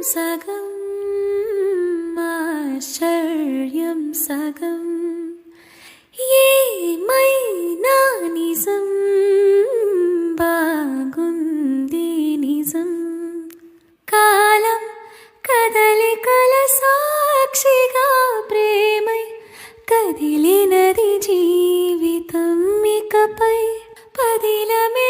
సగం ఆశ్చర్యం సగం ఏమైనా నిజం బాగుంది నిజం కాలం కదలికల సాక్షిగా ప్రేమై కదిలినది జీవితం ఇకపై పదిలమే